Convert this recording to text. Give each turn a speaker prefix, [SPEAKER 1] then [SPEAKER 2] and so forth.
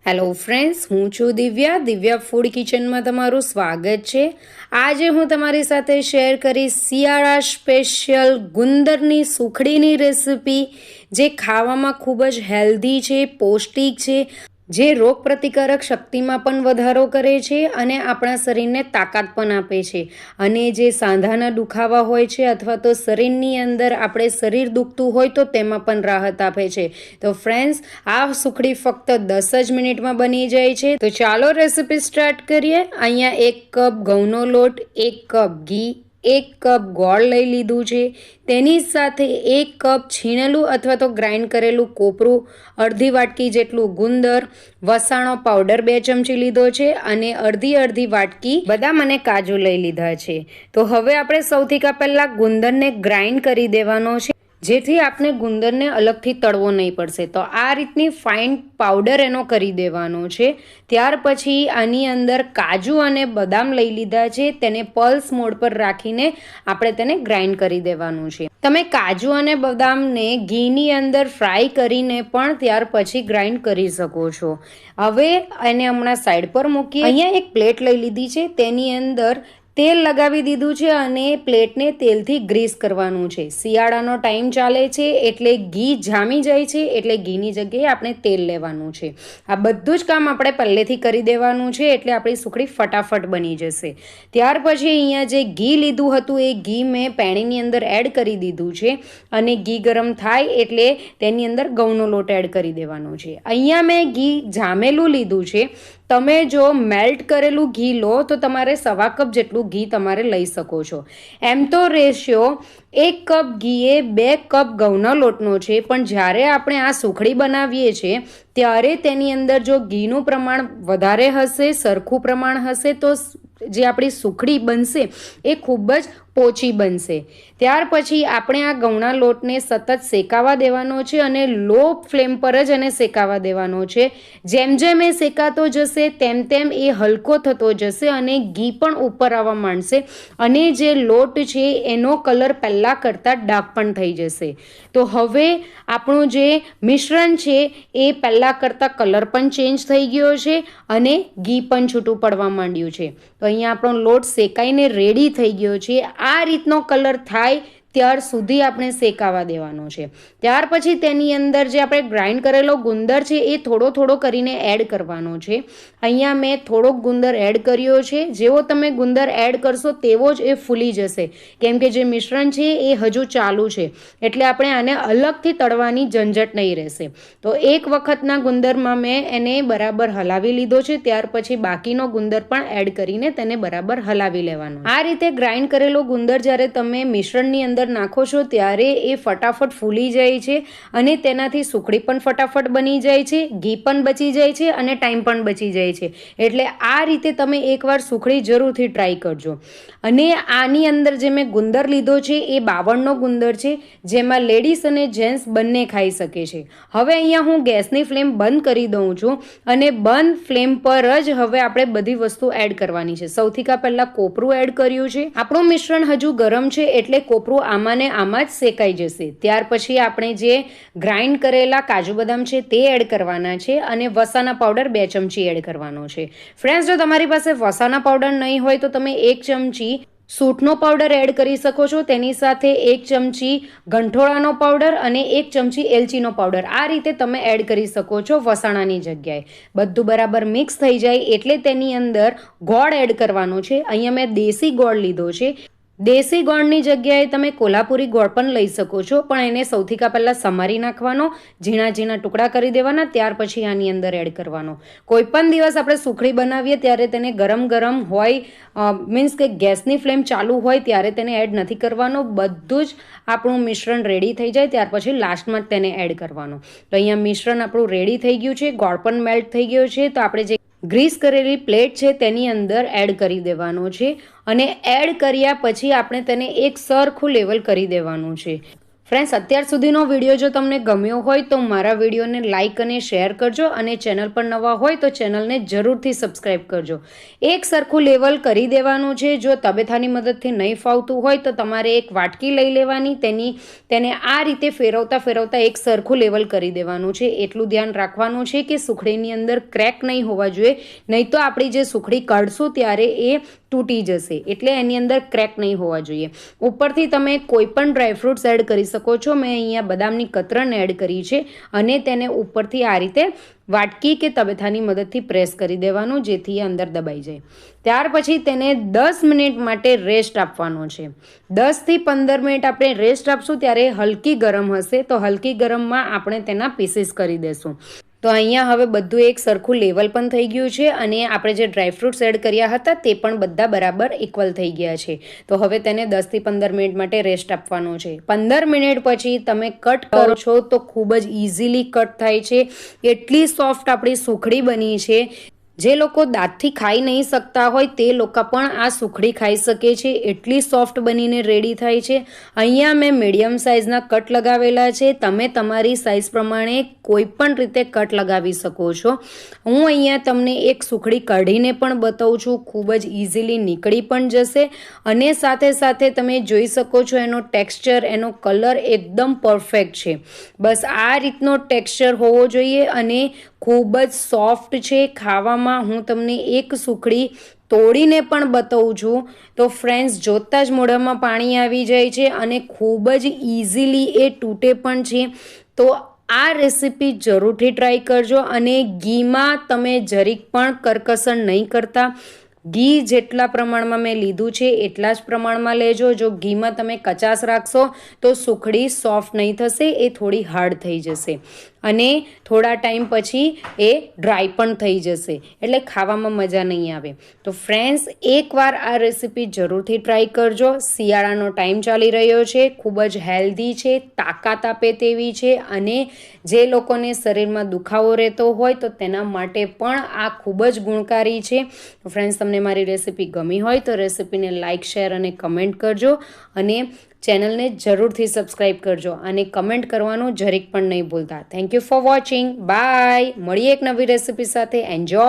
[SPEAKER 1] Hello friends, હું છું Divya food કિચનમાં તમારું સ્વાગત છે। આજે હું તમારી સાથે શેર કરીશ શિયાળા સ્પેશિયલ ગુંદરની સુખડીની રેસિપી, જે ખાવામાં ખૂબ જ હેલ્ધી છે, પૌષ્ટિક છે, જે રોગ પ્રતિકારક શક્તિમાં પણ વધારો કરે છે અને આપણા શરીરને તાકાત પણ આપે છે। અને જે સાંધાના દુખાવા હોય છે અથવા તો શરીરની અંદર આપણે શરીર દુખતું હોય તો તેમાં પણ રાહત આપે છે। તો ફ્રેન્ડ્સ, આ સુખડી ફક્ત 10 જ મિનિટમાં બની જાય છે। તો ચાલો રેસિપી સ્ટાર્ટ કરીએ। અહીંયા 1 કપ ઘઉંનો લોટ, 1 કપ ઘી, 1 કપ ગોળ લઈ લીધું છે। તેની સાથે 1 કપ છીણેલું અથવા તો ગ્રાઇન્ડ કરેલું કોપરું, અડધી વાટકી જેટલું ગુંદર, વસાણો પાવડર 2 ચમચી લીધો છે અને અડધી વાટકી બદામ અને કાજુ લઈ લીધા છે। તો હવે આપણે સૌથી પહેલા ગુંદરને ગ્રાઇન્ડ કરી દેવાનો છે, જેથી આપણે ગુંદરને અલગથી તળવો નહીં પડશે। તો આ રીતની ફાઇન પાવડર એનો કરી દેવાનો છે। ત્યાર પછી આની અંદર કાજુ અને બદામ લઈ લીધા છે, તેને પલ્સ મોડ પર રાખીને આપણે તેને ગ્રાઇન્ડ કરી દેવાનું છે। તમે કાજુ અને બદામને ઘીની અંદર ફ્રાય કરીને પણ ત્યાર પછી ગ્રાઇન્ડ કરી શકો છો। હવે એને હમણાં સાઈડ પર મૂકીએ। અહીંયા એક પ્લેટ લઈ લીધી છે, તેની અંદર તેલ લગાવી દીધું છે અને પ્લેટને તેલથી ગ્રીસ કરવાનું છે। શિયાળાનો ટાઈમ ચાલે છે એટલે ઘી જામી જાય છે, એટલે ઘીની જગ્યાએ આપણે તેલ લેવાનું છે। આ બધું જ કામ આપણે પહેલેથી કરી દેવાનું છે, એટલે આપણી સુખડી ફટાફટ બની જશે। ત્યાર પછી અહીંયા જે ઘી લીધું હતું એ ઘી મેં પેણીની અંદર એડ કરી દીધું છે અને ઘી ગરમ થાય એટલે તેની અંદર ઘઉંનો લોટ એડ કરી દેવાનો છે। અહીંયા મેં ઘી જામેલું લીધું છે। તમે જો મેલ્ટ કરેલું ઘી લો તો તમારે 1.25 કપ જેટલું ઘી તમારે લઈ શકો છો। એમ તો રેશિયો 1 કપ ઘીએ 2 કપ ઘઉંના લોટનો છે, પણ જ્યારે આપણે આ સુખડી બનાવીએ છીએ ત્યારે તેની અંદર જો ઘીનું પ્રમાણ વધારે હશે, સરખું પ્રમાણ હશે, તો જે આપણી સુખડી બનશે એ ખૂબ જ પોચી બનશે। ત્યાર પછી આપણે આ ઘઉંના લોટને સતત શેકાવા દેવાનો છે અને લો ફ્લેમ પર જ એને શેકાવા દેવાનો છે। જેમ જેમ એ શેકાતો જશે તેમ તેમ એ હલકો થતો જશે અને ઘી પણ ઉપર આવવા માંડશે અને જે લોટ છે એનો કલર પહેલાં કરતાં ડાર્ક પણ થઈ જશે। તો હવે આપણું જે મિશ્રણ છે એ પહેલાં કરતાં કલર પણ ચેન્જ થઈ ગયો છે અને ઘી પણ છૂટું પડવા માંડ્યું છે। તો અહીંયા આપણો લોટ શેકાઈને રેડી થઈ ગયો છે। આ રીતનો કલર થાય ત્યાર સુધી આપણે શેકાવા દેવાનો છે। ત્યાર પછી તેની અંદર જે આપણે ગ્રાઇન્ડ કરેલો ગુંદર છે એ થોડો કરીને એડ કરવાનો છે। અહીંયા મેં થોડોક ગુંદર એડ કર્યો છે। જેવો તમે ગુંદર એડ કરશો તેવો જ એ ફૂલી જશે, કેમ કે જે મિશ્રણ છે એ હજુ ચાલુ છે, એટલે આપણે આને અલગથી તળવાની ઝંઝટ નહીં રહેશે। તો એક વખતના ગુંદરમાં મેં એને બરાબર હલાવી લીધો છે, ત્યાર પછી બાકીનો ગુંદર પણ એડ કરીને તેને બરાબર હલાવી લેવાનો। આ રીતે ગ્રાઇન્ડ કરેલો ગુંદર જ્યારે તમે મિશ્રણની અંદર નાખો છો ત્યારે એ ફટાફટ ફૂલી જાય છે અને તેનાથી સુખડી પણ ફટાફટ બની જાય છે, ઘી પણ બચી જાય છે અને ટાઈમ પણ બચી જાય છે। એટલે આ રીતે તમે એકવાર સુખડી જરૂરથી ટ્રાય કરજો। અને આની અંદર જે મેં ગુંદર લીધો છે એ 52નો ગુંદર છે, જેમાં લેડીઝ અને જેન્ટ્સ બંને ખાઈ શકે છે। હવે અહીંયા હું ગેસની ફ્લેમ બંધ કરી દઉં છું અને બંધ ફ્લેમ પર જ હવે આપણે બધી વસ્તુ એડ કરવાની છે। સૌથી પહેલાં કોપરું એડ કર્યું છે। આપણું મિશ્રણ હજુ ગરમ છે એટલે કોપરું આમાં જ શેકાઈ જશે। ત્યાર પછી આપણે જે ગ્રાઇન્ડ કરેલા કાજુ બદામ છે તે એડ કરવાના છે અને વસાના પાવડર 2 ચમચી એડ કરવાનો છે। ફ્રેન્ડ્સ, જો તમારી પાસે વસાના પાવડર નહીં હોય તો તમે 1 ચમચી સૂંઠનો પાવડર એડ કરી શકો છો। તેની સાથે 1 ચમચી ગંઠોળાનો પાવડર અને 1 ચમચી એલચીનો પાવડર આ રીતે તમે એડ કરી શકો છો વસાણાની જગ્યાએ। બધું બરાબર મિક્સ થઈ જાય એટલે તેની અંદર ગોળ એડ કરવાનો છે। અહીંયા મેં દેશી ગોળ લીધો છે। દેશી ગોળની જગ્યાએ તમે કોલ્હાપુરી ગોળ પણ લઈ શકો છો, પણ એને સૌથી પહેલાં સમારી નાખવાનો, ઝીણા ટુકડા કરી દેવાના, ત્યાર પછી આની અંદર એડ કરવાનો। કોઈ પણ દિવસ આપણે સુખડી બનાવીએ ત્યારે તેને ગરમ હોય, મીન્સ કે ગેસની ફ્લેમ ચાલુ હોય ત્યારે તેને એડ નથી કરવાનો। બધું જ આપણું મિશ્રણ રેડી થઈ જાય ત્યાર પછી લાસ્ટમાં જ તેને એડ કરવાનો। તો અહીંયા મિશ્રણ આપણું રેડી થઈ ગયું છે, ગોળ પણ મેલ્ટ થઈ ગયો છે। તો આપણે જે ગ્રીસ કરેલી પ્લેટ છે તેની અંદર એડ કરી દેવાનો છે અને એડ કર્યા પછી આપણે તેને એક સરખું લેવલ કરી દેવાનું છે। ફ્રેન્ડ્સ, અત્યાર સુધીનો વિડીયો જો તમને ગમ્યો હોય તો મારા વિડીયોને લાઇક અને શેર કરજો, અને ચેનલ પર નવા હોય તો ચેનલને જરૂરથી સબસ્ક્રાઈબ કરજો. એક સરખું લેવલ કરી દેવાનું છે. જો તબેથાની મદદથી નહીં ફાવતું હોય તો તમારે એક વાટકી લઈ લેવાની, તેને આ રીતે ફેરવતા ફેરવતા એક સરખું લેવલ કરી દેવાનું છે. એટલું ધ્યાન રાખવાનું છે કે સુખડીની અંદર ક્રેક નહીં હોવા જોઈએ, નહીં તો આપણી જે સુખડી કાઢશું ત્યારે એ તૂટી જશે. એટલે એની અંદર ક્રેક નહીં હોવા જોઈએ. ઉપરથી તમે કોઈ પણ ડ્રાયફ્રૂટ્સ એડ કરી શકો છો. મેં અહીંયા બદામની કતરણ એડ કરી છે, અને તેને ઉપરથી આ રીતે વાટકી કે તબેથાની મદદથી પ્રેસ કરી દેવાનું, જેથી એ અંદર દબાઈ જાય. ત્યાર પછી તેને 10 મિનિટ માટે રેસ્ટ આપવાનો છે. 10થી 15 મિનિટ આપણે રેસ્ટ આપશું ત્યારે હલકી ગરમ હશે, તો હલકી ગરમમાં આપણે તેના પીસીસ કરી દેશું. તો અહીંયા હવે બધું એક સરખું લેવલ પણ થઈ ગયું છે, અને આપણે જે ડ્રાયફ્રૂટ્સ એડ કર્યા હતા તે પણ બધા બરાબર ઇક્વલ થઈ ગયા છે. તો હવે તેને 10થી 15 મિનિટ માટે રેસ્ટ આપવાનો છે. 15 મિનિટ પછી તમે કટ કરો છો તો ખૂબ જ ઇઝીલી કટ થાય છે. એટલી સોફ્ટ આપણી સુખડી બની છે. જે લોકો દાંતથી ખાઈ નહીં શકતા હોય તે લોકો પણ આ સુખડી ખાઈ શકે છે. એટલી સોફ્ટ બનીને રેડી થાય છે. અહીંયા મેં મીડિયમ સાઇઝના કટ લગાવેલા છે. તમે તમારી સાઇઝ પ્રમાણે કોઈ પણ રીતે કટ લગાવી શકો છો. હું અહીંયા તમને એક સુખડી કાઢીને પણ બતાવું છું. ખૂબ જ ઇઝીલી નીકળી પણ જશે, અને સાથે સાથે તમે જોઈ શકો છો એનો ટેક્સચર, એનો કલર એકદમ પરફેક્ટ છે. બસ આ રીતનો ટેક્સચર હોવો જોઈએ, અને ખૂબ જ સોફ્ટ છે ખાવામાં. હું તમને એક સુખડી તોડીને પણ બતાવું છું. તો ફ્રેન્ડ્સ, જોતાં જ મોઢામાં પાણી આવી જાય છે, અને ખૂબ જ ઇઝીલી એ તૂટે પણ છે. તો આ રેસીપી જરૂરથી ટ્રાય કરજો, અને ઘીમાં તમે જરીક પણ કરકસર નહીં કરતા. ઘી જેટલા પ્રમાણમાં મેં લીધું છે એટલા જ પ્રમાણમાં લેજો. જો ઘીમાં તમે કચાશ રાખશો તો સુખડી સોફ્ટ નહીં થશે, એ થોડી હાર્ડ થઈ જશે, અને થોડા ટાઈમ પછી એ ડ્રાય પણ થઈ જશે, એટલે ખાવામાં મજા નહીં આવે. તો ફ્રેન્ડ્સ, એકવાર આ રેસીપી જરૂરથી ટ્રાય કરજો. શિયાળાનો ટાઈમ ચાલી રહ્યો છે, ખૂબ જ હેલ્ધી છે, તાકાત આપે તેવી છે, અને જે લોકોને શરીરમાં દુખાવો રહેતો હોય તો તેના માટે પણ આ ખૂબ જ ગુણકારી છે. ફ્રેન્ડ્સ, તમને મારી રેસીપી ગમી હોય તો રેસીપીને લાઇક, શેર અને કમેન્ટ કરજો, અને ચેનલને જરૂરથી સબસ્ક્રાઈબ કરજો, અને કમેન્ટ કરવાનું જરીક પણ નહીં ભૂલતા. Thank you for watching. Bye. મળીએ એક નવી રેસીપી સાથે. એન્જોય.